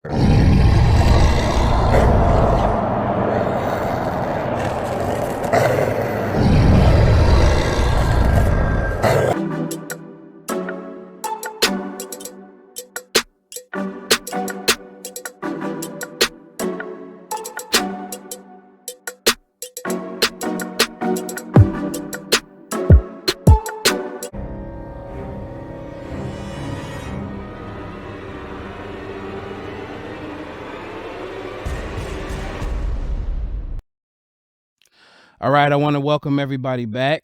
All right, I want to welcome everybody back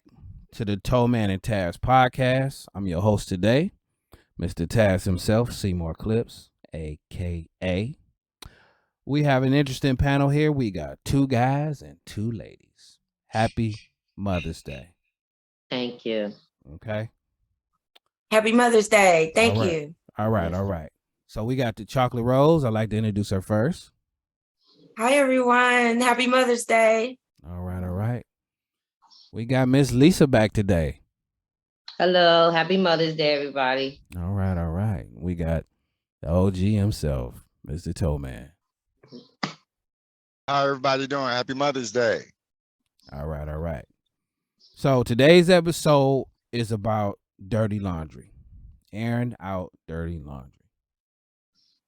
to the Towman And Tazz podcast. I'm your host today, Mr. Tazz himself, Seymour Clips, a.k.a. We have an interesting panel here. We got two guys and two ladies. Happy Mother's Day. Thank you. Okay. Happy Mother's Day. Thank you. All right. So we got the Chocolate Rose. I'd like to introduce her first. Hi, everyone. Happy Mother's Day. All right. We got Miss Lisa back today. Hello. Happy Mother's Day, everybody. All right. We got the OG himself, Mr. Towman. How everybody doing? Happy Mother's Day. All right. So today's episode is about dirty laundry, airing out dirty laundry.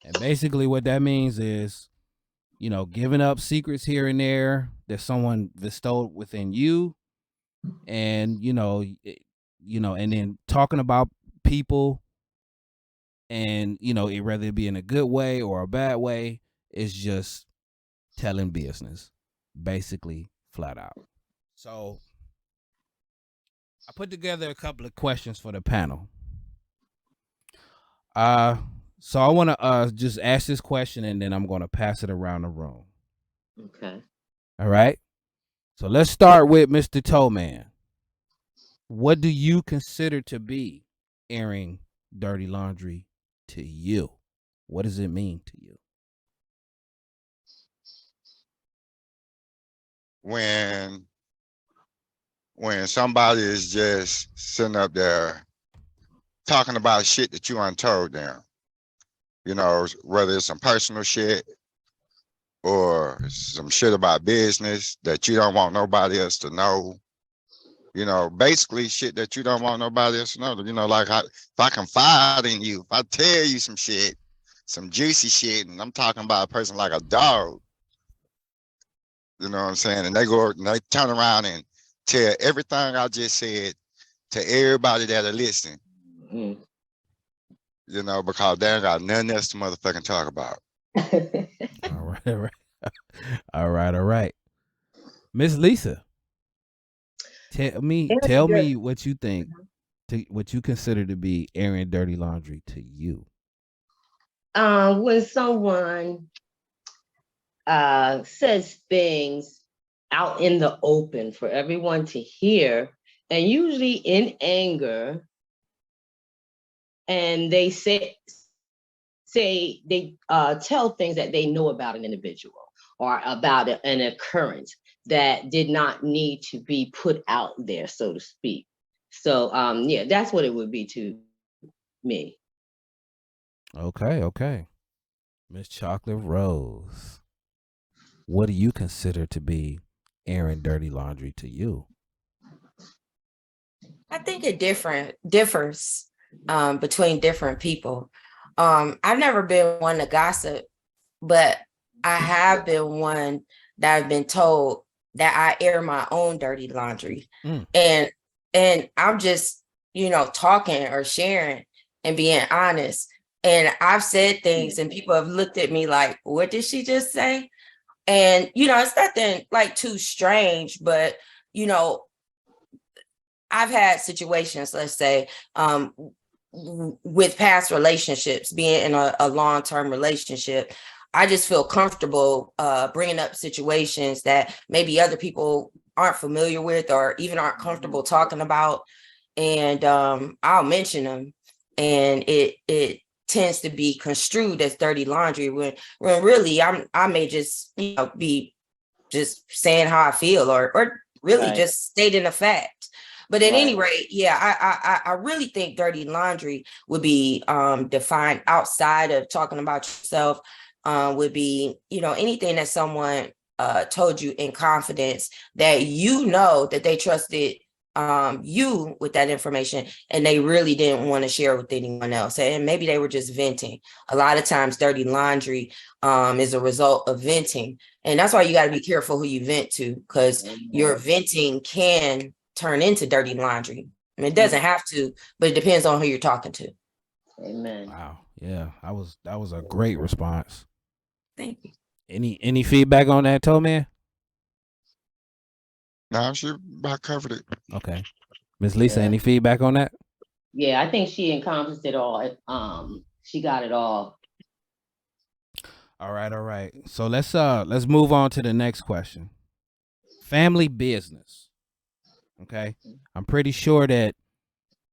And basically what that means is, giving up secrets here and there that someone bestowed within you. And, and then talking about people and, whether it be in a good way or a bad way, is just telling business, basically, flat out. So I put together a couple of questions for the panel. So I want to just ask this question, and then I'm going to pass it around the room. Okay. All right. So let's start with Mr. Towman. What do you consider to be airing dirty laundry to you? What does it mean to you? When somebody is just sitting up there talking about shit that you untold them, whether it's some personal shit or some shit about business that you don't want nobody else to know, basically shit that you don't want nobody else to know. Like if I confide in you, if I tell you some shit, some juicy shit, and I'm talking about a person like a dog, you know what I'm saying? And they turn around and tell everything I just said to everybody that'll listen, because they ain't got nothing else to motherfucking talk about. All right. Miss Lisa, tell me what you think, what you consider to be airing dirty laundry to you. When someone says things out in the open for everyone to hear, and usually in anger, and they they tell things that they know about an individual or about an occurrence that did not need to be put out there, so to speak. So that's what it would be to me. Okay. Miss Chocolate Rose, what do you consider to be airing dirty laundry to you? I think it differs between different people. I've never been one to gossip, but I have been one that I've been told that I air my own dirty laundry. And I'm just, talking or sharing and being honest. And I've said things and people have looked at me like, what did she just say? And, it's nothing like too strange, but, I've had situations, let's say, with past relationships, being in a long-term relationship, I just feel comfortable bringing up situations that maybe other people aren't familiar with or even aren't comfortable talking about. And I'll mention them, and it tends to be construed as dirty laundry when really I may just be just saying how I feel or really just stating a fact. But at any rate, I really think dirty laundry would be defined outside of talking about yourself, would be, anything that someone told you in confidence that that they trusted you with that information, and they really didn't want to share with anyone else, and maybe they were just venting. A lot of times dirty laundry is a result of venting, and that's why you got to be careful who you vent to, because your venting can turn into dirty laundry. I mean, it doesn't have to, but it depends on who you're talking to. Amen. Wow. Yeah, that was a great response. Thank you. Any feedback on that, Towman? No, she about covered it. Okay. Miss Lisa, Yeah. any feedback on that? Yeah, I think she encompassed it all. She got it all. All right. So let's move on to the next question. Family business. Okay. I'm pretty sure that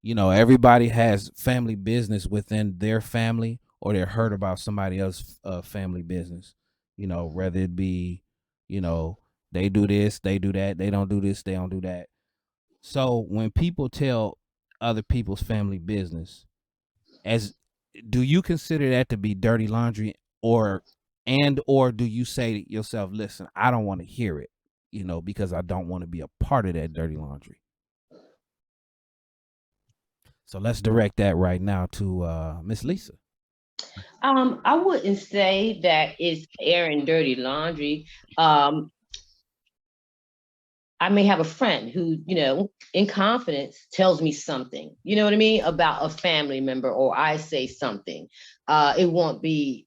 everybody has family business within their family, or they're heard about somebody else's family business. Whether it be, they do this, they do that, they don't do this, they don't do that. So when people tell other people's family business, do you consider that to be dirty laundry, or do you say to yourself, listen, I don't want to hear it, because I don't want to be a part of that dirty laundry? So let's direct that right now to Miss Lisa. I wouldn't say that it's airing dirty laundry. I may have a friend who, in confidence tells me something, you know what I mean, about a family member, or I say something. It won't be,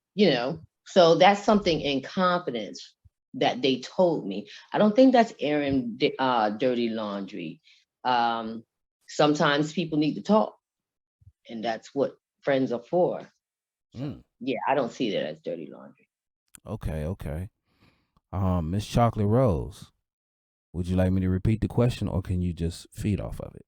so that's something in confidence that they told me. I don't think that's airing dirty laundry. Sometimes people need to talk, and that's what friends are for. So, yeah, I don't see that as dirty laundry. Okay. Miss Chocolate Rose, would you like me to repeat the question, or can you just feed off of it?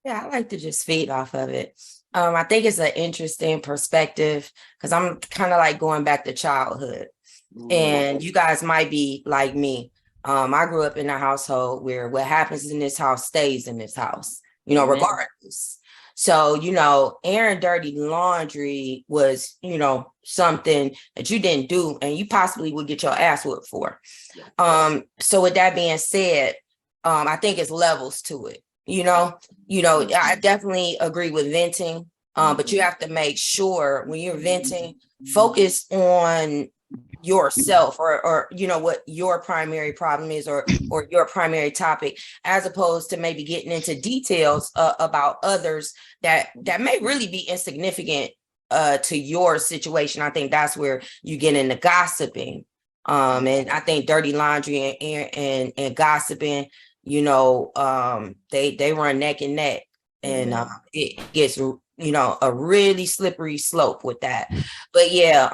Yeah, I like to just feed off of it. I think it's an interesting perspective, because I'm kind of like going back to childhood. And you guys might be like me. I grew up in a household where what happens in this house stays in this house, regardless. So, airing dirty laundry was, something that you didn't do and you possibly would get your ass whooped for. So with that being said, I think it's levels to it. I definitely agree with venting, but you have to make sure when you're venting, focus on yourself, or what your primary problem is, or your primary topic, as opposed to maybe getting into details about others that may really be insignificant to your situation. I think that's where you get into gossiping, and I think dirty laundry and gossiping, they run neck and neck, and it gets a really slippery slope with that. But yeah,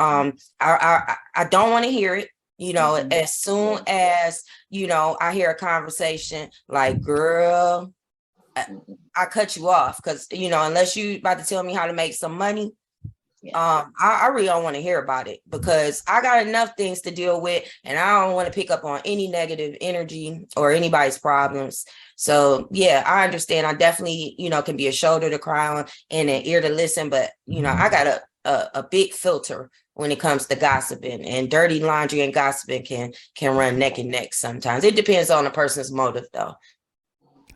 I don't want to hear it. As soon as I hear a conversation like, girl, I cut you off, because unless you about to tell me how to make some money, I really don't want to hear about it, because I got enough things to deal with, and I don't want to pick up on any negative energy or anybody's problems. So yeah, I understand. I definitely, can be a shoulder to cry on and an ear to listen, but I got a big filter when it comes to gossiping, and dirty laundry and gossiping can run neck and neck sometimes. It depends on the person's motive, though.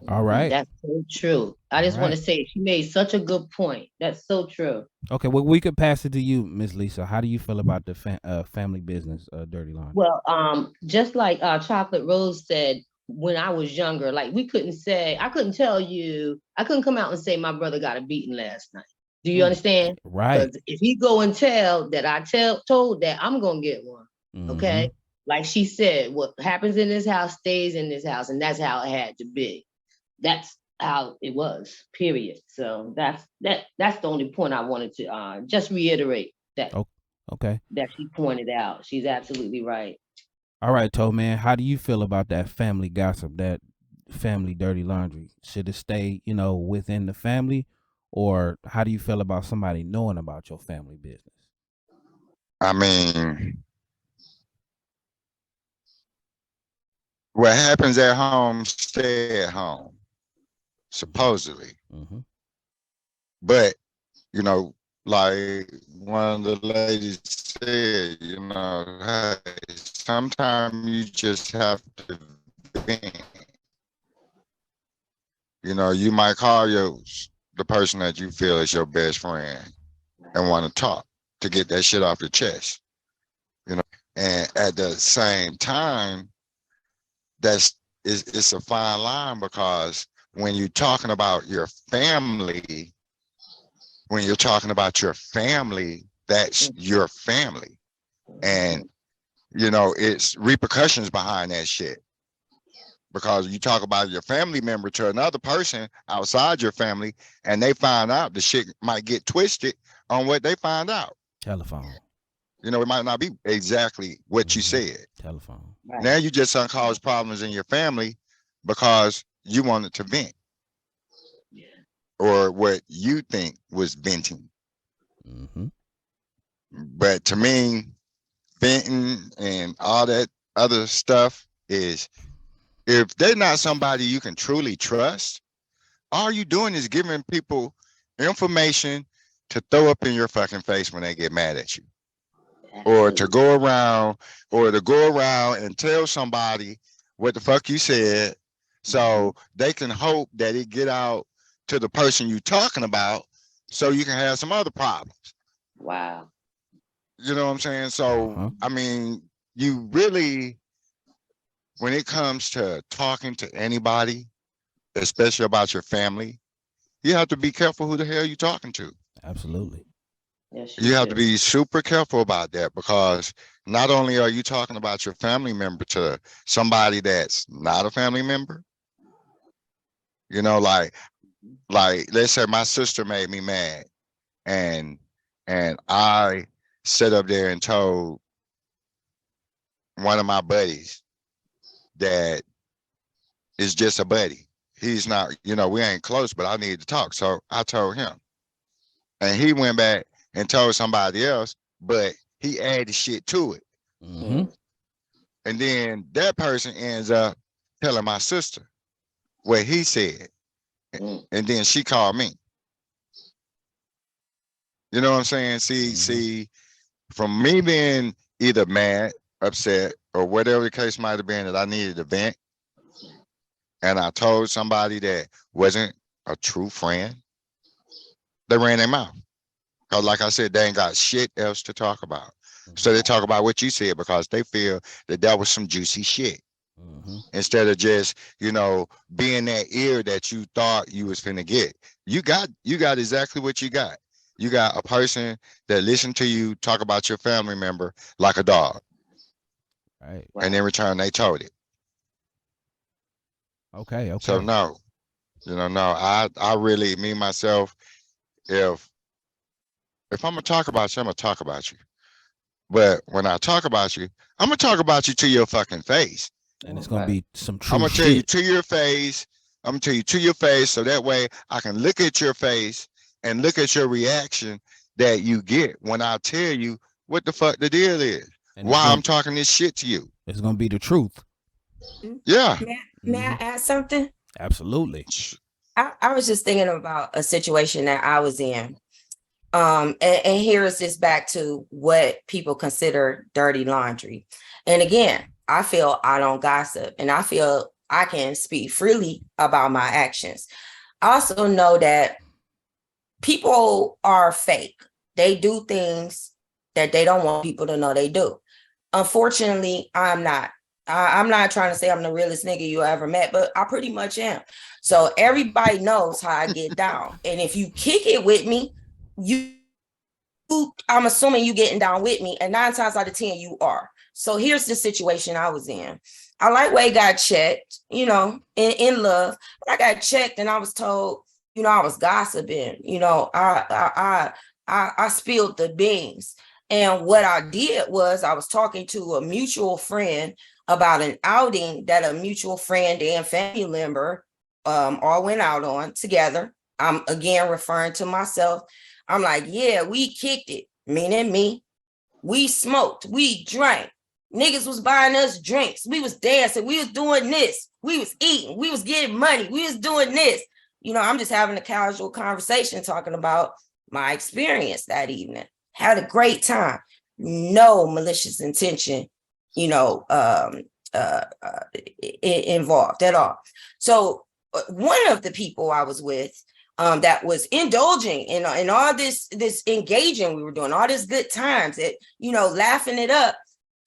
All right. That's so true. I just want to say, she made such a good point. That's so true. Okay, well, we could pass it to you, Miss Lisa. How do you feel about the family business, dirty laundry? Well, just like Chocolate Rose said, when I was younger, like I couldn't tell you, I couldn't come out and say my brother got a beating last night. Do you understand? Right. Because if he go and tell that I told that, I'm gonna get one. Okay. Like she said, what happens in this house stays in this house, and that's how it had to be. That's how it was, period. So that's the only point I wanted to just reiterate that. Okay. That she pointed out. She's absolutely right. All right, Towman, how do you feel about that family gossip, that family dirty laundry? Should it stay, within the family, or how do you feel about somebody knowing about your family business? I mean, what happens at home stay at home, supposedly. But like one of the ladies said, hey, sometimes you just have to vent. You might call the person that you feel is your best friend and want to talk to get that shit off your chest. And at the same time, it's a fine line, because when you're talking about your family, that's your family. And, it's repercussions behind that shit. Because you talk about your family member to another person outside your family, and they find out, the shit might get twisted on what they find out. Telephone. It might not be exactly what you said. Telephone. Right. Now you just uncause problems in your family because you wanted to vent, or what you think was venting. Mm-hmm. But to me, venting and all that other stuff is, if they're not somebody you can truly trust, all you doing is giving people information to throw up in your fucking face when they get mad at you. Or to go around and tell somebody what the fuck you said, so they can hope that it get out to the person you talking about, so you can have some other problems. Wow. You know what I'm saying? So, I mean, you really, when it comes to talking to anybody, especially about your family, you have to be careful who the hell you're talking to. Absolutely. Yes, You have to be super careful about that, because not only are you talking about your family member to somebody that's not a family member, like let's say my sister made me mad, and I sat up there and told one of my buddies that is just a buddy. He's not, we ain't close, but I need to talk. So I told him, and he went back and told somebody else, but he added shit to it. Mm-hmm. And then that person ends up telling my sister what he said. And then she called me. You know what I'm saying? See, from me being either mad, upset, or whatever the case might have been, that I needed to vent, and I told somebody that wasn't a true friend, they ran their mouth. Because like I said, they ain't got shit else to talk about. So they talk about what you said because they feel that was some juicy shit. Instead of just, being that ear that you thought you was finna get. You got exactly what you got. You got a person that listened to you talk about your family member like a dog. Right. And in return, they told it. Okay. So no, I really, me, myself, if I'm gonna talk about you, I'm gonna talk about you. But when I talk about you, I'm gonna talk about you to your fucking face. And it's gonna be some true I'm gonna shit. tell you to your face. I'm gonna tell you to your face, so that way I can look at your face and look at your reaction that you get when I tell you what the fuck the deal is. And why I'm talking this shit to you. It's gonna be the truth. Yeah. May I add something? Absolutely. I was just thinking about a situation that I was in. And here is this back to what people consider dirty laundry. And again, I feel I don't gossip, and I feel I can speak freely about my actions. I also know that people are fake. They do things that they don't want people to know they do. Unfortunately, I'm not. I'm not trying to say I'm the realest nigga you ever met, but I pretty much am. So everybody knows how I get down. And if you kick it with me, I'm assuming you getting down with me, and 9 times out of 10 you are. So here's the situation I was in. I lightweight got checked, in love, but I got checked and I was told, I was gossiping, I spilled the beans. And what I did was I was talking to a mutual friend about an outing that a mutual friend and family member all went out on together. I'm again referring to myself. I'm like, yeah, we kicked it, meaning me. We smoked, we drank. Niggas was buying us drinks. We was dancing. We was doing this. We was eating. We was getting money. We was doing this. I'm just having a casual conversation talking about my experience that evening. Had a great time. No malicious intention, involved at all. So one of the people I was with that was indulging in all this engaging we were doing, all this good times, laughing it up,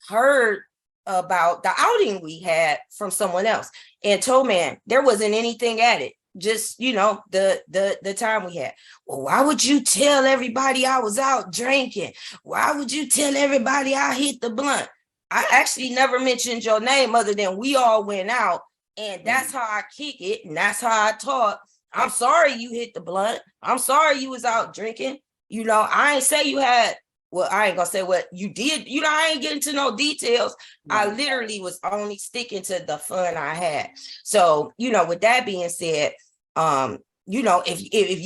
heard about the outing we had from someone else and told man there wasn't anything at it, just the time we had. Well, why would you tell everybody I was out drinking? Why would you tell everybody I hit the blunt? I actually never mentioned your name other than we all went out, and that's how I kick it, and that's how I talk. I'm sorry you hit the blunt. I'm sorry you was out drinking. I ain't say you had, well, I ain't gonna say what you did. I ain't getting to no details. I literally was only sticking to the fun I had. So, with that being said, if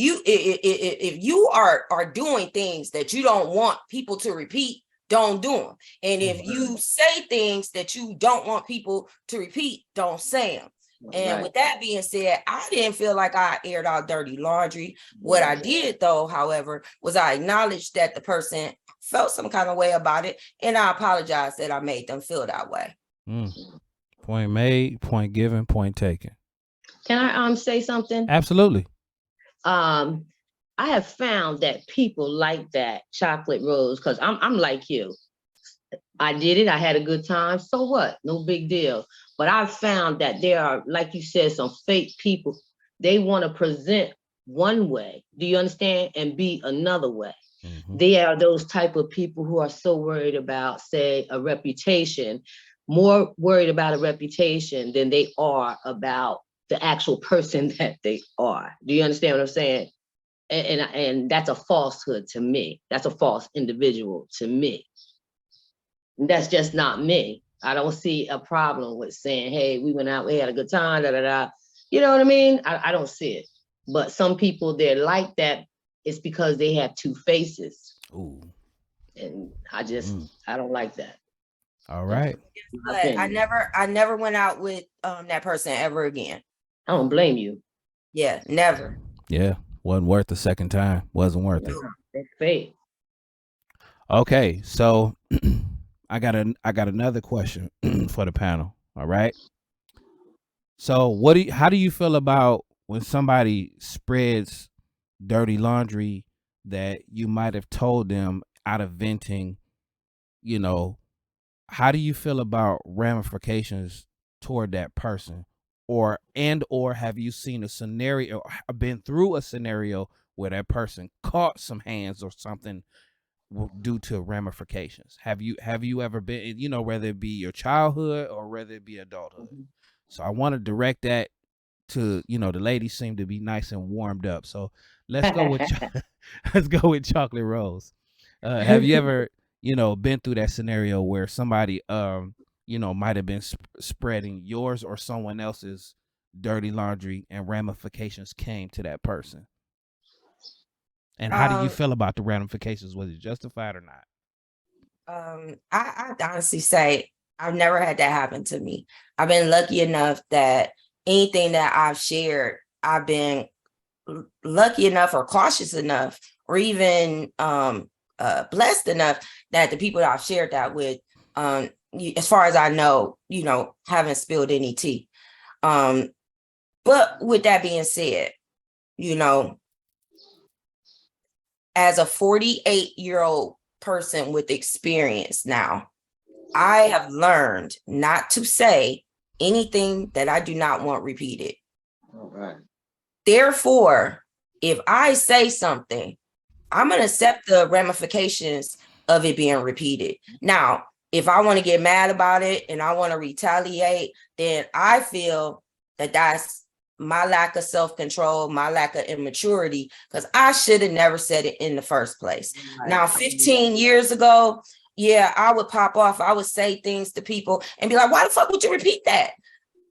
you are doing things that you don't want people to repeat, don't do them. And if you say things that you don't want people to repeat, don't say them. And with that being said, I didn't feel like I aired out dirty laundry. What I did, though, however, was I acknowledged that the person felt some kind of way about it, and I apologized that I made them feel that way. Point made, point given, point taken. Can I say something? Absolutely. I have found that people like that chocolate rose, because I'm like you. I did it. I had a good time. So what? No big deal. But I've found that there are, like you said, some fake people. They want to present one way. Do you understand? And be another way. Mm-hmm. They are those type of people who are so worried about, say, a reputation, more worried about a reputation than they are about the actual person that they are. Do you understand what I'm saying? And that's a falsehood to me. That's a false individual to me. That's just not me. I don't see a problem with saying, hey, we went out, we had a good time, da, da, da. You know what I mean? I don't see it. But some people, they're like that. It's because they have two faces. Ooh. And I don't like that. All right. But I never went out with that person ever again. I don't blame you. Yeah, never. Yeah. Wasn't worth the second time. Wasn't worth it. That's fake. Okay, so I got another question for the panel. All right. So how do you feel about when somebody spreads dirty laundry that you might have told them out of venting? How do you feel about ramifications toward that person? Or have you seen a scenario, been through a scenario where that person caught some hands or something due to ramifications? Have you ever been, whether it be your childhood or whether it be adulthood? Mm-hmm. So I want to direct that to, the ladies seem to be nice and warmed up. So let's go with Chocolate Rose. Have you ever, been through that scenario where somebody, might have been spreading yours or someone else's dirty laundry and ramifications came to that person? And how do you feel about the ramifications? Was it justified or not? I honestly say I've never had that happen to me. I've been lucky enough that anything that I've shared, I've been lucky enough or cautious enough or even blessed enough that the people that I've shared that with, as far as I know, haven't spilled any tea. But with that being said, as a 48-year-old person with experience now, I have learned not to say anything that I do not want repeated. All right. Therefore, if I say something, I'm going to accept the ramifications of it being repeated. Now, if I want to get mad about it and I want to retaliate, then I feel that that's my lack of self-control, my lack of immaturity, because I should have never said it in the first place. Right. Now, 15 years ago, yeah, I would pop off. I would say things to people and be like, why the fuck would you repeat that?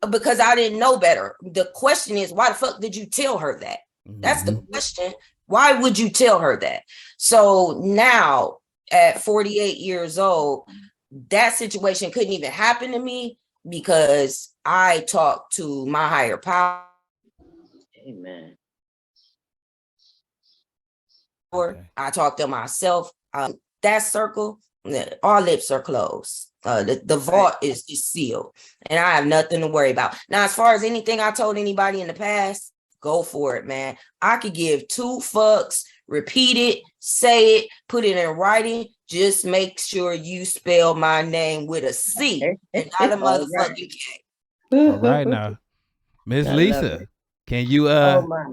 Because I didn't know better. The question is, why the fuck did you tell her that? Mm-hmm. That's the question. Why would you tell her that? So now at 48 years old, that situation couldn't even happen to me because I talked to my higher power. Amen. Okay. I talk to myself. That circle, our lips are closed. The vault is sealed, and I have nothing to worry about. Now, as far as anything I told anybody in the past, go for it, man. I could give 2 fucks, repeat it, say it, put it in writing. Just make sure you spell my name with a C and not a motherfucking K. All right now. Miss Lisa, can you Oh my,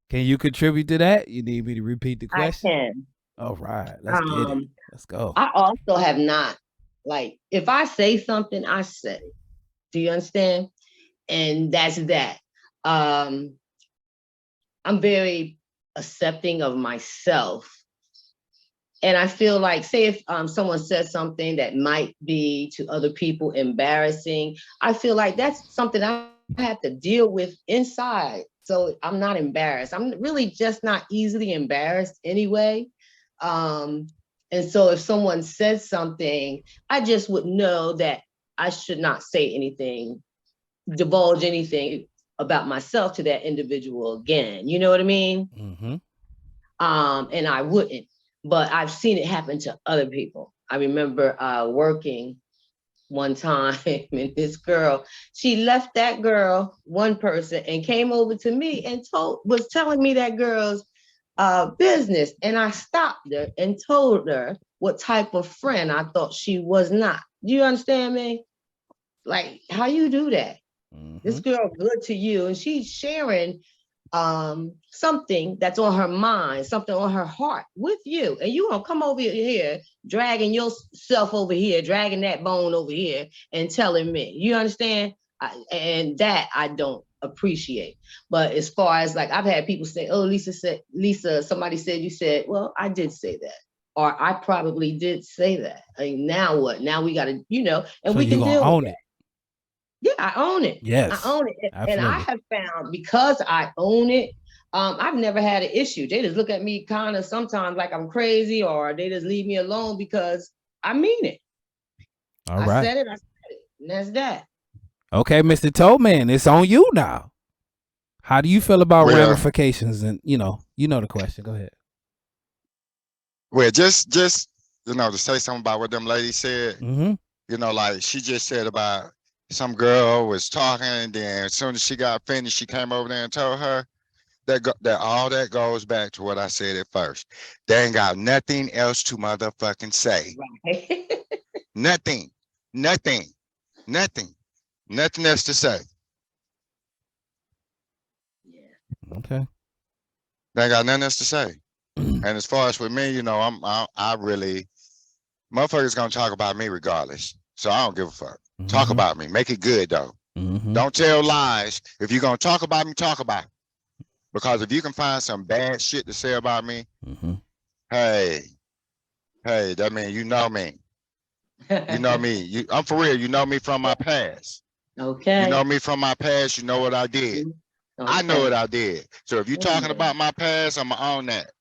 can you contribute to that? You need me to repeat the I question? can. All right, let's get it. Let's go. I also have not, like, if I say something, I say it. Do you understand? And that's that. I'm very accepting of myself. And I feel like, say if someone says something that might be to other people embarrassing, I feel like that's something I have to deal with inside. So I'm not embarrassed. I'm really just not easily embarrassed anyway. And so if someone says something, I just would know that I should not say anything, divulge anything about myself to that individual again. You know what I mean? Mm-hmm. And I wouldn't, but I've seen it happen to other people. I remember working one time and this girl, she left that girl, one person, and came over to me and was telling me that girl's business. And I stopped her and told her what type of friend I thought she was not. Do you understand me? Like, how you do that? Mm-hmm. This girl good to you, and she's sharing something that's on her mind, something on her heart with you, and you gonna come over here dragging yourself over here, dragging that bone over here and telling me, you understand? And that I don't appreciate. But as far as, like, I've had people say, oh, Lisa, somebody said you said, well, I did say that, or I probably did say that. I mean, now what? Now we gotta, and So we can deal own with it. Yeah, I own it. Yes, I own it. absolutely. And I have found, because I own it, I've never had an issue. They just look at me kind of sometimes like I'm crazy, or they just leave me alone because I mean it. All right. I said it, and that's that. Okay, Mr. Towman, it's on you now. How do you feel about Well, ramifications? And you know the question. Go ahead. well, just to say something about what them ladies said. Mm-hmm. Like she just said about some girl was talking, and then as soon as she got finished, she came over there and told her that all that goes back to what I said at first. They ain't got nothing else to motherfucking say. Right. Nothing else to say. Yeah. Okay. They ain't got nothing else to say. And as far as with me, I really, motherfuckers gonna talk about me regardless. So I don't give a fuck. Mm-hmm. Talk about me. Make it good though. Mm-hmm. Don't tell lies. If you're gonna talk about me, talk about it. Because if you can find some bad shit to say about me, Mm-hmm. hey, that means you know me. You know me. I'm for real. You know me from my past. Okay. You know me from my past. You know what I did. Okay. I know what I did. So if you're talking about my past, I'm on that.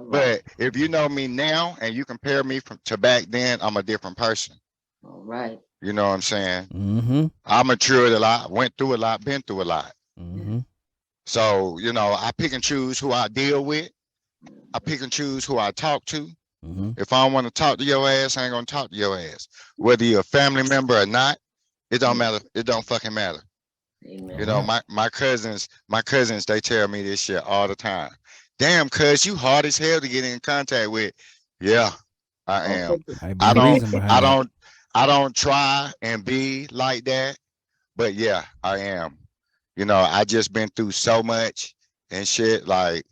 But if you know me now and you compare me to back then, I'm a different person. All right. You know what I'm saying? Mm-hmm. I matured a lot, went through a lot, been through a lot. Mm-hmm. So, I pick and choose who I deal with. I pick and choose who I talk to. Mm-hmm. If I don't want to talk to your ass, I ain't gonna talk to your ass. Whether you're a family member or not, it don't matter. It don't fucking matter. Amen. My cousins, they tell me this shit all the time. Damn, cuz you hard as hell to get in contact with. Yeah, I am. I don't try and be like that, but yeah, I am. I just been through so much and shit. Like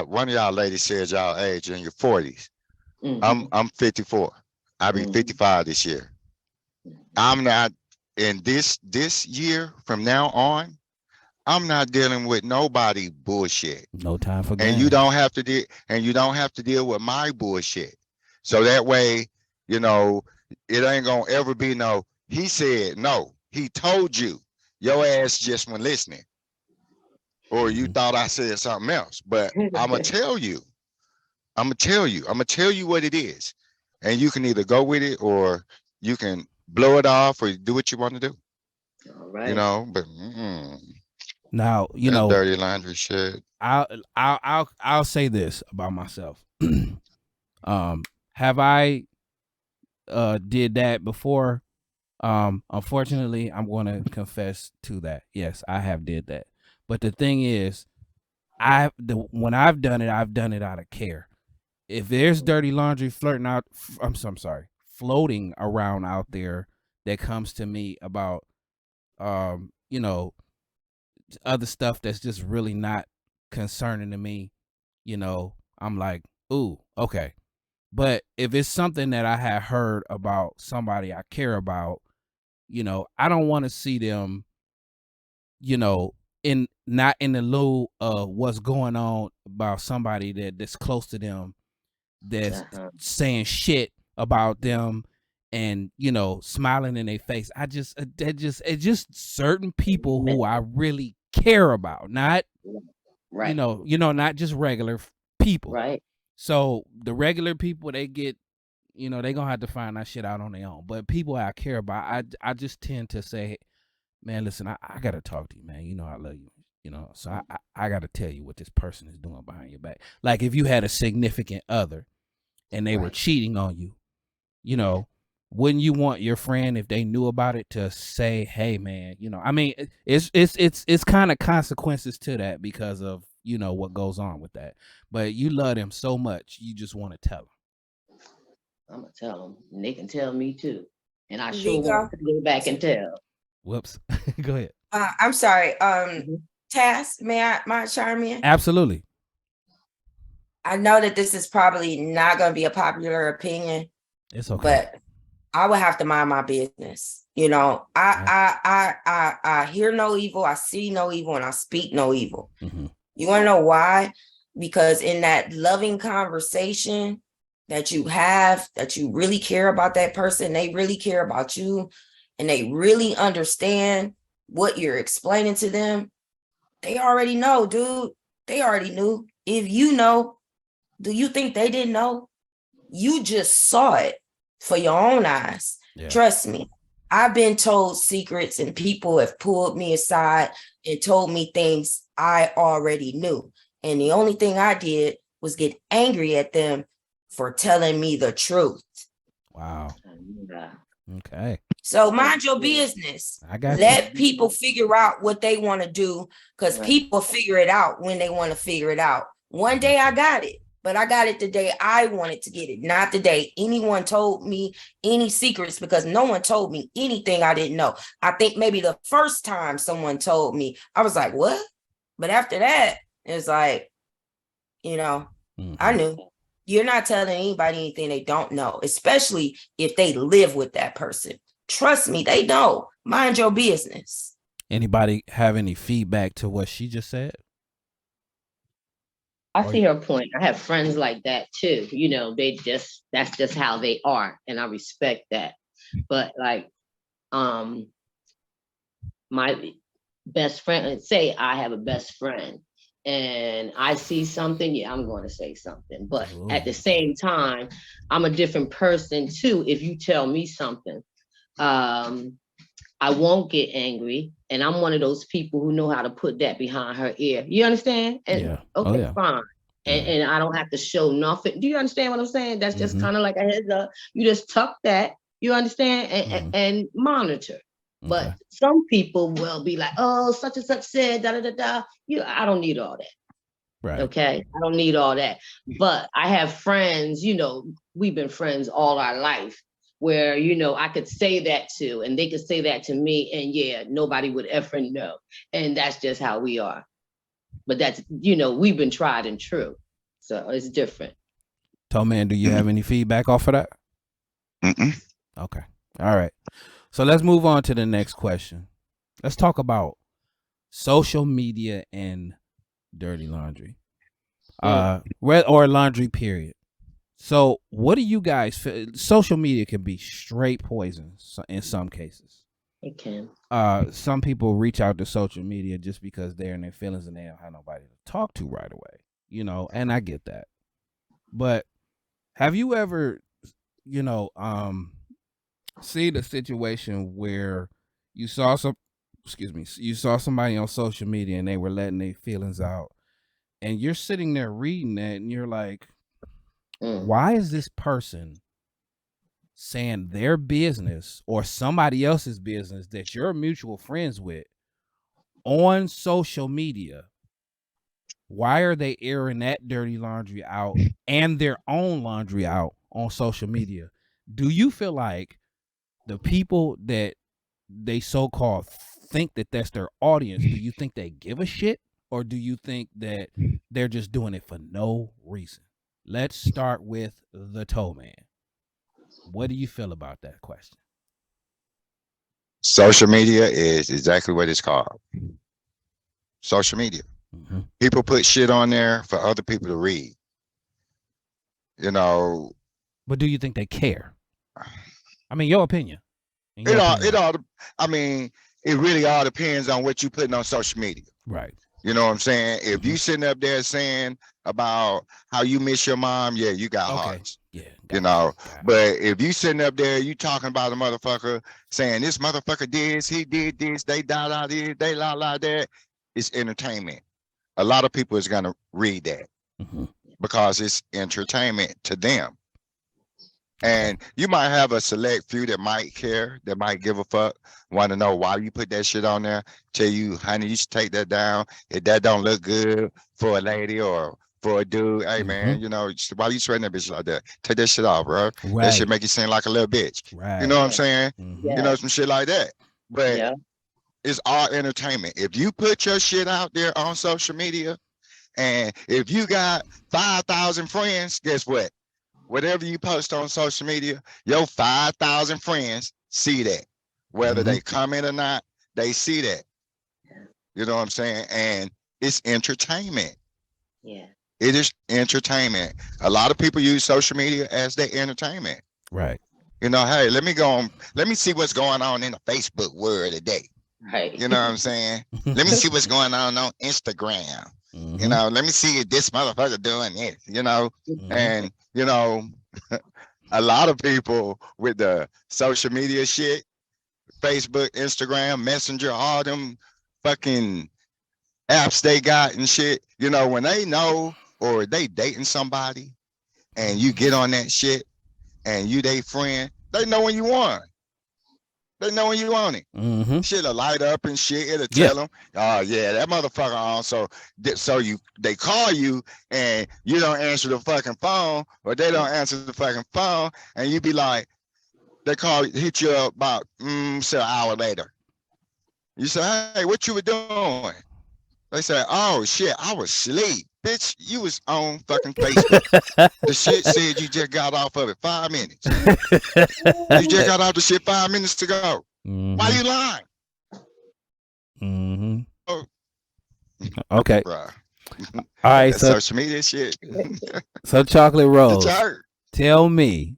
one of y'all ladies said y'all age in your 40s. I'm 54. I'll be 55 this year. I'm not in this year from now on. I'm not dealing with nobody bullshit. No time for and you don't have to deal with my bullshit. So that way, it ain't gonna ever be no, he said no, he told you, your ass just went listening. Or you thought I said something else. But I'ma tell you what it is. And you can either go with it or you can blow it off or do what you want to do. All right. But Now, you That know, dirty laundry shit. I'll say this about myself. Have I did that before? Unfortunately, I'm going to confess to that. Yes, I have did that. But the thing is, when I've done it out of care. If there's dirty laundry I'm sorry, floating around out there that comes to me about, you know, other stuff that's just really not concerning to me, you know, I'm like, ooh, okay. But if it's something that I had heard about somebody I care about, you know, I don't want to see them, you know, not in the lieu of what's going on about somebody that's close to them that's saying shit about them and, you know, smiling in their face. It's just certain people who I really care about, not Right. you know, not just regular people. Right. So the regular people, they get, you know, they gonna have to find that shit out on their own. But people I care about, I just tend to say, man, listen, I gotta talk to you, man. You know I love you. You know, so I gotta tell you what this person is doing behind your back. Like if you had a significant other and they were cheating on you, you know, wouldn't you want your friend, if they knew about it, to say, hey man, you know, I mean, it's kind of consequences to that because of, you know, what goes on with that. But you love them so much, you just want to tell them. I'm gonna tell them, and they can tell me too. And I sure Vigo. want to go back and tell. Whoops. Go ahead. I'm sorry. Taz, may I chime in? Absolutely. I know that this is probably not going to be a popular opinion. It's okay. But I would have to mind my business. You know, I hear no evil, I see no evil, and I speak no evil. Mm-hmm. You want to know why? Because in that loving conversation that you have, that you really care about that person, they really care about you, and they really understand what you're explaining to them, they already know, dude. They already knew. If you know, do you think they didn't know? You just saw it for your own eyes. Yeah. Trust me. I've been told secrets and people have pulled me aside and told me things I already knew. And the only thing I did was get angry at them for telling me the truth. Wow. Okay. So mind your business. Let people figure out what they want to do, because people figure it out when they want to figure it out. One day I got it, but I got it the day I wanted to get it, not the day anyone told me any secrets, because no one told me anything I didn't know. I think maybe the first time someone told me, I was like, what? But after that, it's like, you know, I knew. You're not telling anybody anything they don't know, especially if they live with that person. Trust me, they know. Mind your business. Anybody have any feedback to what she just said? I see her point. I have friends like that too. You know, that's just how they are. And I respect that. But like, my best friend, say I have a best friend and I see something, yeah, I'm going to say something. But at the same time, I'm a different person too. If you tell me something, I won't get angry. And I'm one of those people who know how to put that behind her ear. You understand? And okay, fine. And I don't have to show nothing. Do you understand what I'm saying? That's just kind of like a heads up. You just tuck that, you understand, and monitor. But some people will be like, oh, such and such said, da da da da. I don't need all that. Right. Okay. I don't need all that. But I have friends, you know, we've been friends all our life, where, you know, I could say that to, and they could say that to me, and yeah, nobody would ever know. And that's just how we are. But that's, you know, we've been tried and true. So it's different. Towman, do you have any feedback off of that? Mm-mm. Okay. All right. So let's move on to the next question. Let's talk about social media and dirty laundry. Or laundry, period. So what do you guys feel? Social media can be straight poison in some cases. It can. Some people reach out to social media just because they're in their feelings and they don't have nobody to talk to right away. You know, and I get that. But have you ever, you know, see the situation where you saw excuse me, you saw somebody on social media and they were letting their feelings out, and you're sitting there reading that, and you're like, why is this person saying their business or somebody else's business that you're mutual friends with on social media? Why are they airing that dirty laundry out and their own laundry out on social media? Do you feel like the people that they so-called think that that's their audience, do you think they give a shit, or do you think that they're just doing it for no reason? Let's start with the Towman. What do you feel about that question? Social media is exactly what it's called. Social media. Mm-hmm. People put shit on there for other people to read. You know. But do you think they care? I mean, your opinion. I mean, it really all depends on what you putting on social media. Right. You know what I'm saying? If you sitting up there saying about how you miss your mom, yeah, you got hearts. Yeah. You know, but if you sitting up there, you talking about a motherfucker saying this motherfucker did this, he did this, they died out here, they la that, it's entertainment. A lot of people is gonna read that because it's entertainment to them. And you might have a select few that might care, that might give a fuck, want to know why you put that shit on there, tell you, honey, you should take that down. If that don't look good for a lady or for a dude, hey man, you know, why you sweating that bitch like that? Take that shit off, bro. Right. That shit make you seem like a little bitch. Right. You know what I'm saying? Yeah. You know, some shit like that. But it's all entertainment. If you put your shit out there on social media, and if you got 5,000 friends, guess what? Whatever you post on social media, your 5,000 friends see that. Whether they comment or not, they see that. You know what I'm saying? And it's entertainment. Yeah. It is entertainment. A lot of people use social media as their entertainment. Right. You know, hey, let me see what's going on in the Facebook world today. Right. You know what I'm saying? Let me see what's going on Instagram. You know, let me see if this motherfucker doing it, you know, and, you know, a lot of people with the social media shit, Facebook, Instagram, Messenger, all them fucking apps they got and shit, you know, when they know or they dating somebody and you get on that shit and you they friend, they know when you on. They know when you on it. Shit'll light up and shit. It'll tell them, oh yeah, that motherfucker on. So they call you and you don't answer the fucking phone, or they don't answer the fucking phone, and you be like, they hit you up about say an hour later. You say, hey, what you were doing? They say, oh shit, I was asleep. Bitch, you was on fucking Facebook. The shit said you just got off of it 5 minutes. You just got off the shit 5 minutes ago. Why you lying? Oh. Okay. Right. All right. So social media shit. So Chocolate Rose, tell me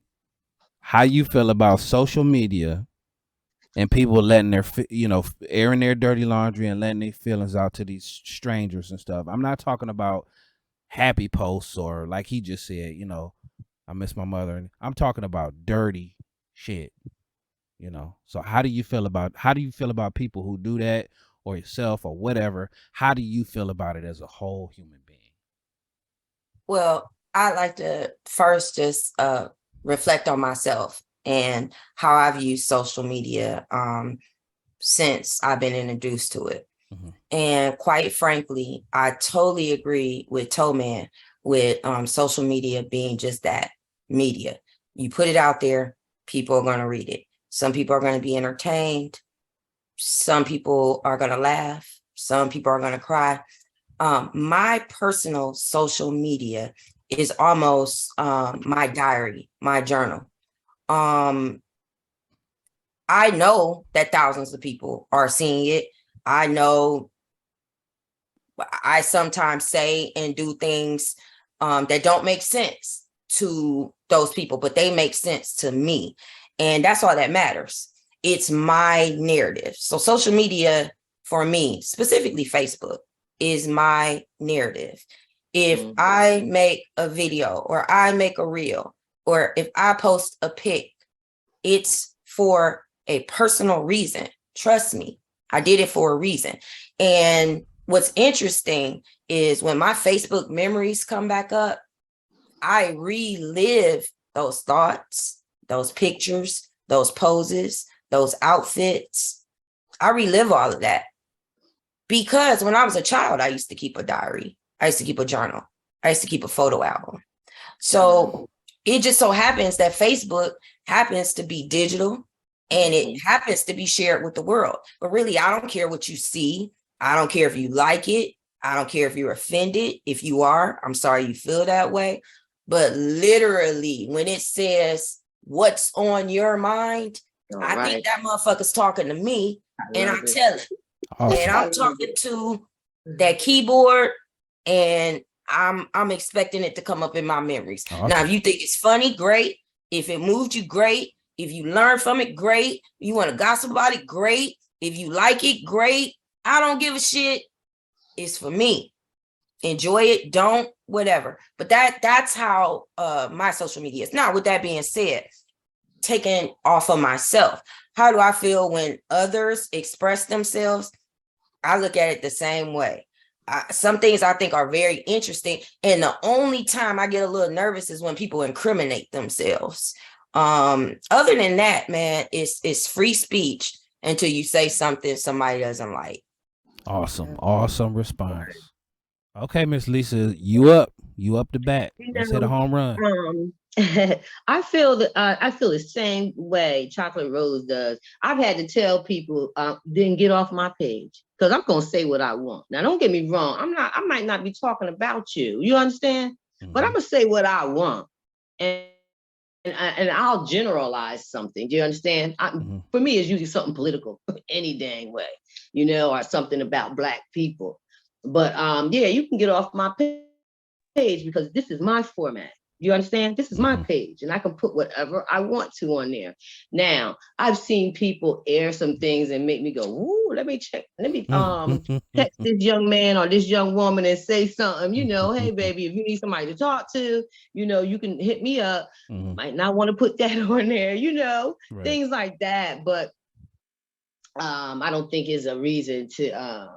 how you feel about social media and people letting their, airing their dirty laundry and letting their feelings out to these strangers and stuff. I'm not talking about happy posts or like he just said, I miss my mother. And I'm talking about dirty shit, So how do you feel about people who do that, or yourself or whatever? How do you feel about it as a whole human being? Well, I like to first just reflect on myself and how I've used social media since I've been introduced to it. And quite frankly, I totally agree with Towman with social media being just that, media. You put it out there, people are going to read it. Some people are going to be entertained. Some people are going to laugh. Some people are going to cry. My personal social media is almost my diary, my journal. I know that thousands of people are seeing it. I know I sometimes say and do things that don't make sense to those people, but they make sense to me. And that's all that matters. It's my narrative. So social media for me, specifically Facebook, is my narrative. If I make a video or I make a reel, or if I post a pic, it's for a personal reason. Trust me, I did it for a reason. And what's interesting is when my Facebook memories come back up, I relive those thoughts, those pictures, those poses, those outfits. I relive all of that. Because when I was a child, I used to keep a diary. I used to keep a journal. I used to keep a photo album. So it just so happens that Facebook happens to be digital and it happens to be shared with the world. But really, I don't care what you see. I don't care if you like it. I don't care if you're offended. If you are, I'm sorry you feel that way. But literally, when it says what's on your mind, I think that motherfucker's talking to me and I'm telling. Awesome. And I'm talking to that keyboard and I'm expecting it to come up in my memories. Awesome. Now, if you think it's funny, great. If it moved you, great. If you learn from it, great. You want to gossip about it, great. If you like it, great. I don't give a shit. It's for me. Enjoy it, don't, whatever. But that's how my social media is. Now, with that being said, taking off of myself, how do I feel when others express themselves? I look at it the same way. Some things I think are very interesting. And the only time I get a little nervous is when people incriminate themselves. Other than that, man, it's free speech until you say something somebody doesn't like. Awesome response. Okay, Miss Lisa, you up the bat. Let's hit a home run. I feel the same way Chocolate Rose does. I've had to tell people, then get off my page because I'm gonna say what I want. Now, don't get me wrong. I might not be talking about you. You understand? Mm-hmm. But I'm gonna say what I want, and I'll generalize something. Do you understand? For me, it's usually something political, any dang way, or something about Black people. But yeah, you can get off my page because this is my format. You understand? This is my page and I can put whatever I want to on there. Now, I've seen people air some things and make me go, ooh, let me check. Let me text this young man or this young woman and say something, hey, baby, if you need somebody to talk to, you can hit me up. Might not want to put that on there, right. Things like that. But I don't think it's a reason to,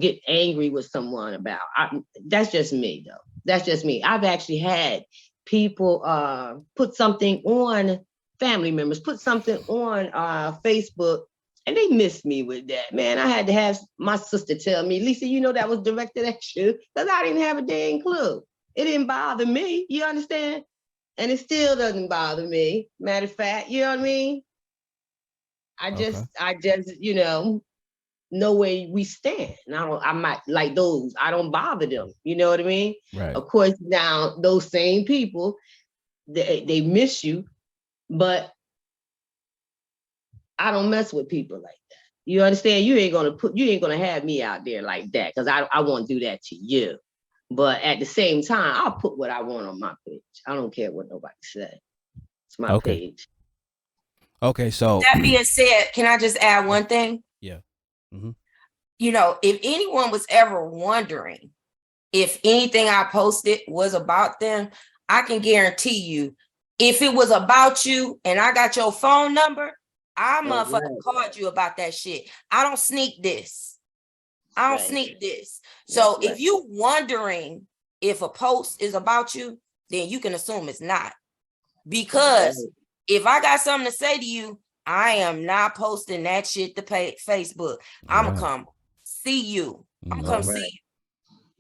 get angry with someone about. That's just me, though. That's just me. I've actually had people put something on, family members put something on Facebook, and they missed me with that. Man, I had to have my sister tell me, Lisa, that was directed at you, because I didn't have a dang clue. It didn't bother me. You understand? And it still doesn't bother me. Matter of fact, you know what I mean? I just, know where we stand. I might like those. I don't bother them. You know what I mean? Right. Of course, now those same people, they miss you, but I don't mess with people like that. You understand? You ain't gonna have me out there like that because I won't do that to you. But at the same time, I'll put what I want on my page. I don't care what nobody says. It's my page. Okay, so that being said, can I just add one thing? Yeah. Mm-hmm. If anyone was ever wondering if anything I posted was about them, I can guarantee you, if it was about you and I got your phone number, I motherfucking called you about that shit. I don't sneak this. So if you wondering if a post is about you, then you can assume it's not. Because if I got something to say to you, I am not posting that shit to Facebook. I'm gonna come see you. I'm gonna come see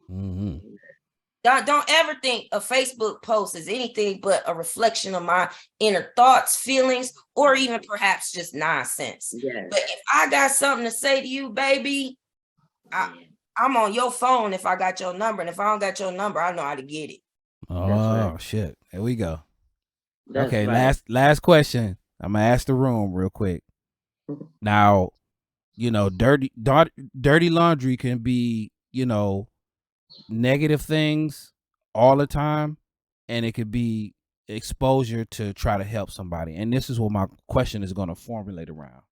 you. Mm-hmm. Don't ever think a Facebook post is anything but a reflection of my inner thoughts, feelings, or even perhaps just nonsense. Yes. But if I got something to say to you, baby, I'm on your phone if I got your number. And if I don't got your number, I know how to get it. Oh, shit. There we go. That's okay, right. last question. I'm gonna ask the room real quick. Now, dirty laundry can be, negative things all the time, and it could be exposure to try to help somebody. And this is what my question is going to formulate around.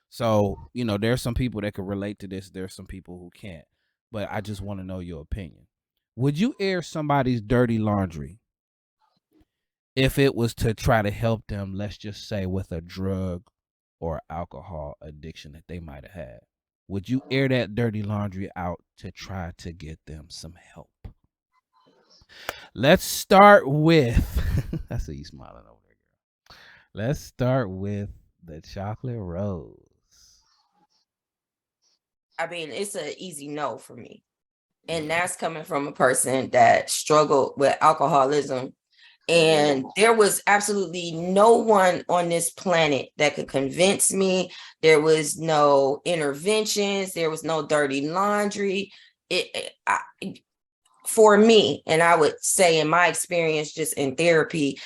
So, there's some people that can relate to this. There's some people who can't. But I just want to know your opinion. Would you air somebody's dirty laundry if it was to try to help them, let's just say with a drug or alcohol addiction that they might have had? Would you air that dirty laundry out to try to get them some help? Let's start with, I see you smiling over there, girl. Let's start with the chocolate rose. I mean, it's an easy no for me. And that's coming from a person that struggled with alcoholism. And there was absolutely no one on this planet that could convince me. There was no interventions. There was no dirty laundry. For me, and I would say in my experience, just in therapy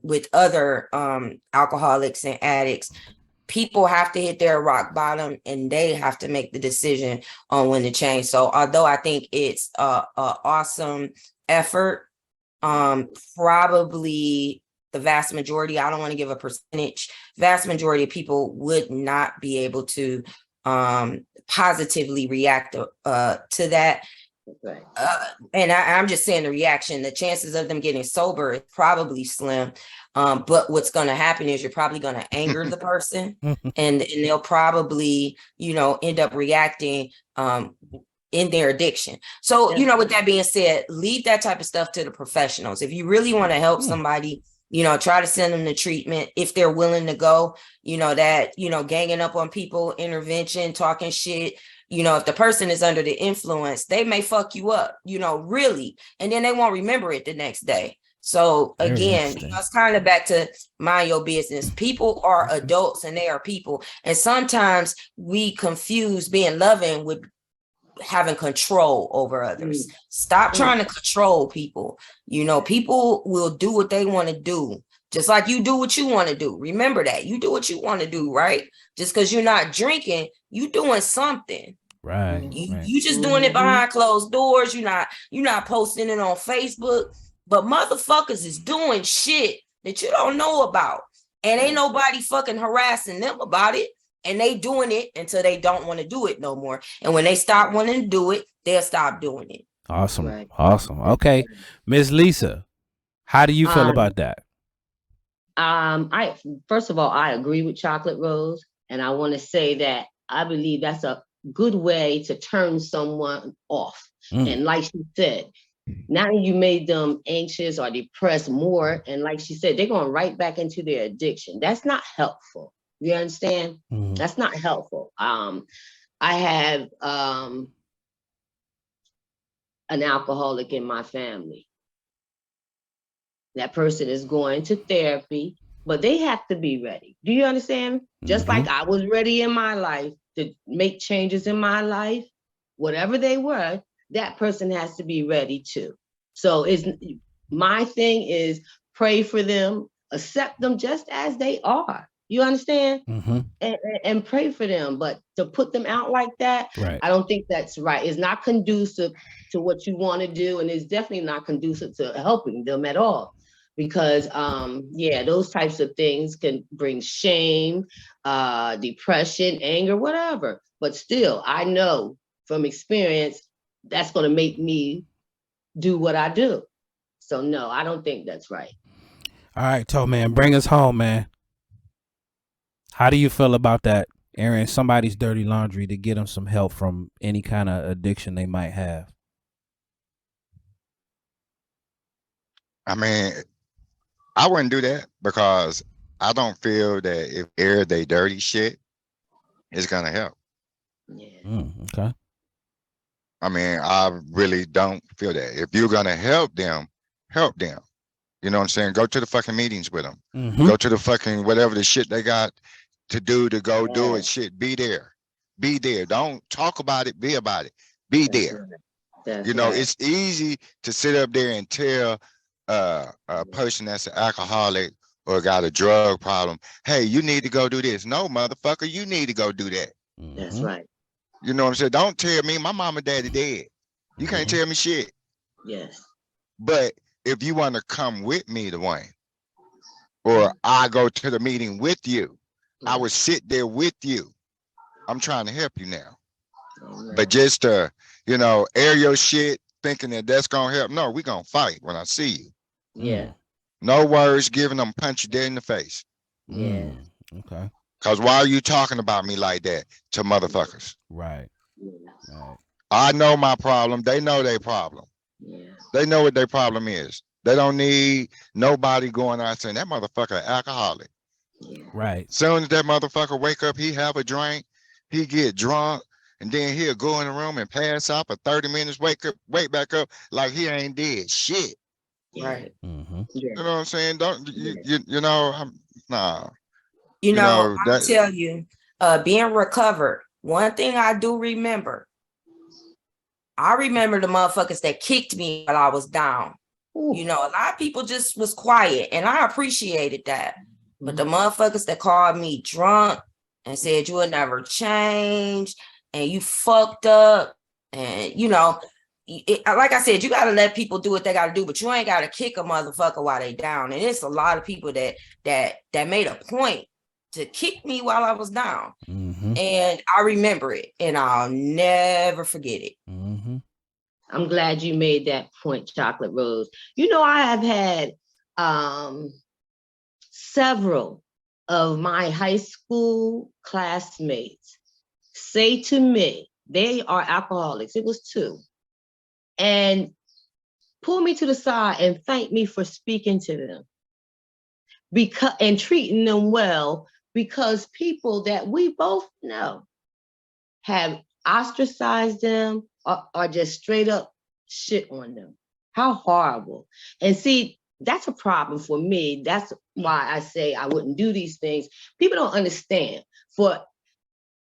with other alcoholics and addicts, people have to hit their rock bottom and they have to make the decision on when to change. So although I think it's a awesome effort, probably the vast majority, I don't want to give a percentage, vast majority of people would not be able to positively react to that. Right. And I'm just saying the reaction, the chances of them getting sober is probably slim. But what's going to happen is you're probably going to anger the person and they'll probably, end up reacting in their addiction. So, with that being said, leave that type of stuff to the professionals. If you really want to help somebody, try to send them to treatment if they're willing to go, ganging up on people, intervention, talking shit. If the person is under the influence, they may fuck you up, really, and then they won't remember it the next day. So again, it's kind of back to mind your business. People are adults and they are people. And sometimes we confuse being loving with having control over others. Stop trying to control people. People will do what they want to do. Just like you do what you want to do. Remember that. You do what you want to do, right? Just because you're not drinking, you doing something. Right. You just doing it behind closed doors. You're not posting it on Facebook. But motherfuckers is doing shit that you don't know about. And ain't nobody fucking harassing them about it. And they doing it until they don't want to do it no more. And when they stop wanting to do it, they'll stop doing it. Awesome. Right. Awesome. Okay. Miss Lisa, how do you feel about that? I first of all, I agree with Chocolate Rose. And I want to say that I believe that's a good way to turn someone off. And like she said, now you made them anxious or depressed more. And like she said, they're going right back into their addiction. That's not helpful. You understand? That's not helpful. I have an alcoholic in my family. That person is going to therapy, but they have to be ready. Do you understand? Just like I was ready in my life to make changes in my life, whatever they were, that person has to be ready too. So my thing is pray for them, accept them just as they are. You understand? And pray for them. But to put them out like that, I don't think that's right. It's not conducive to what you want to do. And it's definitely not conducive to helping them at all. Because, those types of things can bring shame, depression, anger, whatever. But still, I know from experience, that's going to make me do what I do. So, no, I don't think that's right. All right, Towman, bring us home, man. How do you feel about that, airing somebody's dirty laundry to get them some help from any kind of addiction they might have? I mean, I wouldn't do that because I don't feel that if air they dirty shit, it's gonna help. Yeah. Okay. I mean, I really don't feel that. If you're gonna help them, help them. You know what I'm saying? Go to the fucking meetings with them. Go to the fucking whatever the shit they got to do to go do it. Shit, be there. Be there. Don't talk about it. Be about it. Be there. It's easy to sit up there and tell a person that's an alcoholic or got a drug problem, hey, you need to go do this. No, motherfucker, you need to go do that. That's right. You know what I'm saying? Don't tell me my mama and daddy dead. You can't tell me shit. Yes. But if you want to come with me to one, or I go to the meeting with you, I would sit there with you. I'm trying to help you now. But just to, air your shit thinking that that's going to help. No, we're going to fight when I see you. Yeah. No words given, I'm punch you dead in the face. Yeah. Okay. Cause why are you talking about me like that to motherfuckers? Right. Yeah. Right. I know my problem. They know their problem. Yeah. They know what their problem is. They don't need nobody going out saying that motherfucker an alcoholic. Yeah. Right. Soon as that motherfucker wake up, he have a drink, he get drunk, and then he'll go in the room and pass out for 30 minutes, wake back up like he ain't did shit. Right. Mm-hmm. Yeah. You know what I'm saying? Don't Yeah. you know, nah. You You know, know, I'll that tell you, being recovered, one thing I do remember, I remember the motherfuckers that kicked me while I was down. Ooh. You know, a lot of people just was quiet, and I appreciated that. But Mm-hmm. the motherfuckers that called me drunk and said you would never change and you fucked up, and you know, like I said, you got to let people do what they got to do, but you ain't got to kick a motherfucker while they down. And it's a lot of people that made a point to kick me while I was down, Mm-hmm. and I remember it, and I'll never forget it. Mm-hmm. I'm glad you made that point, Chocolate Rose. You know, I have had several of my high school classmates say to me, they are alcoholics. It was two. And pull me to the side and thank me for speaking to them and treating them well, because people that we both know have ostracized them or just straight up shit on them. How horrible. And see, that's a problem for me. That's why I say I wouldn't do these things. People don't understand. For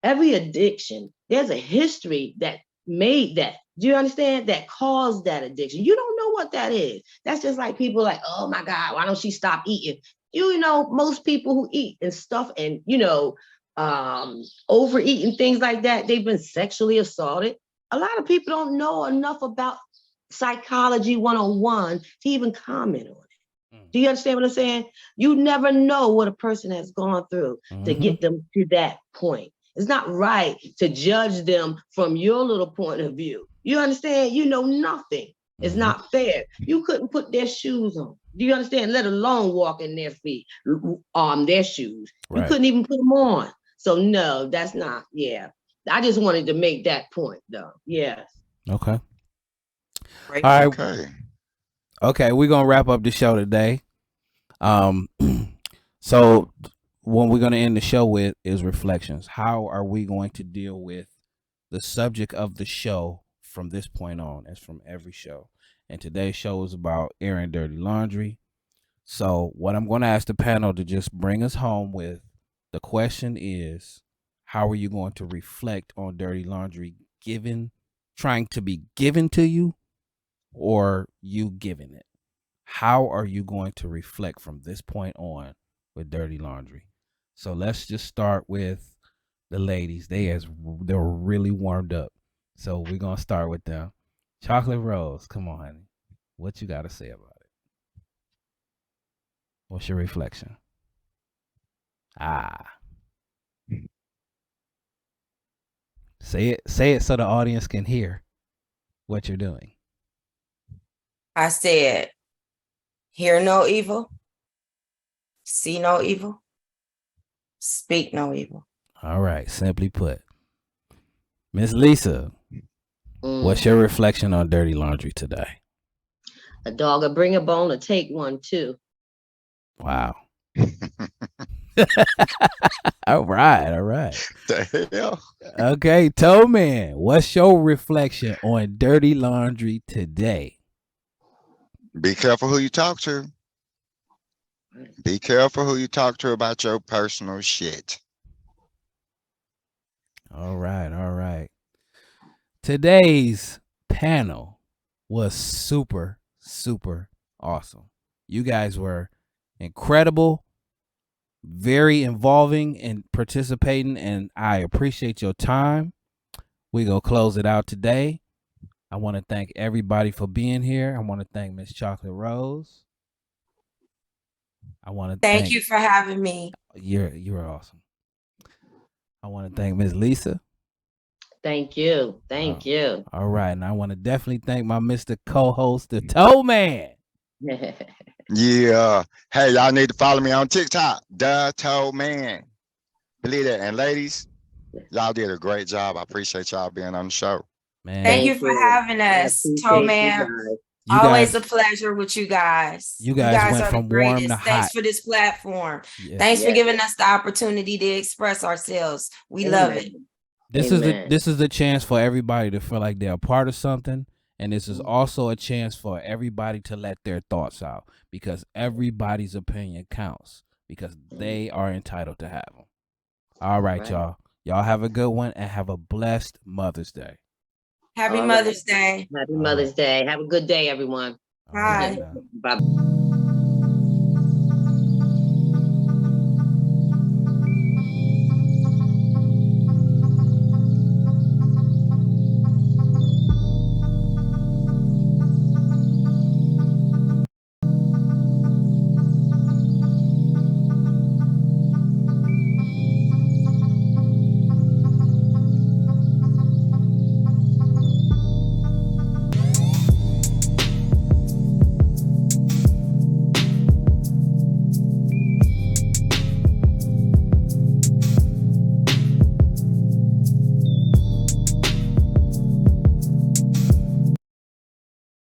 every addiction, there's a history that made that. Do you understand? That caused that addiction. You don't know what that is. That's just like people like, oh my God, why don't she stop eating? You know, most people who eat and stuff and, you know, overeat and things like that, they've been sexually assaulted. A lot of people don't know enough about psychology 101 to even comment on it. Do you understand what I'm saying? You never know what a person has gone through to get them to that point. It's not right to judge them from your little point of view. You understand? You know nothing. It's not fair. You couldn't put their shoes on. Do you understand? Let alone walk in their feet, their shoes. You couldn't even put them on. So no, that's not. Yeah, I just wanted to make that point, though. Yes. Okay. Right. All right. okay. Okay, we're gonna wrap up the show today. So what we're gonna end the show with is reflections. How are we going to deal with the subject of the show from this point on, as from every show? And today's show is about airing dirty laundry. So what I'm going to ask the panel to just bring us home with, the question is, how are you going to reflect on dirty laundry trying to be given to you, or you giving it? How are you going to reflect from this point on with dirty laundry? So let's just start with the ladies. They're really warmed up. So we're going to start with them. Chocolate Rose, come on, honey. What you got to say about it? What's your reflection? Say it so the audience can hear what you're doing. I said, hear no evil, see no evil, speak no evil. All right, simply put. Miss Lisa, what's your reflection on dirty laundry today? A dog will bring a bone or take one too. Wow. All right. The hell? Okay, Towman, what's your reflection on dirty laundry today? Be careful who you talk to. Be careful who you talk to about your personal shit. All right. Today's panel was super, super awesome. You guys were incredible, very involving and participating, and I appreciate your time. We're going to close it out today. I want to thank everybody for being here. I want to thank Miss Chocolate Rose. I want to thank you for having me. You're awesome. I want to thank Miss Lisa. Thank you. Thank you. All right. And I want to definitely thank my Mr. Co-host, the Towman. Yeah. Hey, y'all need to follow me on TikTok. The Towman. Believe that. And ladies, y'all did a great job. I appreciate y'all being on the show. Man, Thank you for having I us, appreciate you Man. guys. you Always guys, a pleasure with you guys. you guys went are the from warm to greatest. hot. Thanks for this platform. Yeah. Thanks for Yes. giving us the opportunity to express ourselves. We love it. This Amen. is the chance for everybody to feel like they're a part of something, and this is Mhm. also a chance for everybody to let their thoughts out, because everybody's opinion counts, because they are entitled to have them. All right, Right. y'all. Y'all have a good one and have a blessed Mother's Day. Happy All right. Mother's Day. Happy All Mother's right. Day. Have a good day, everyone. All right, Bye. now. Bye.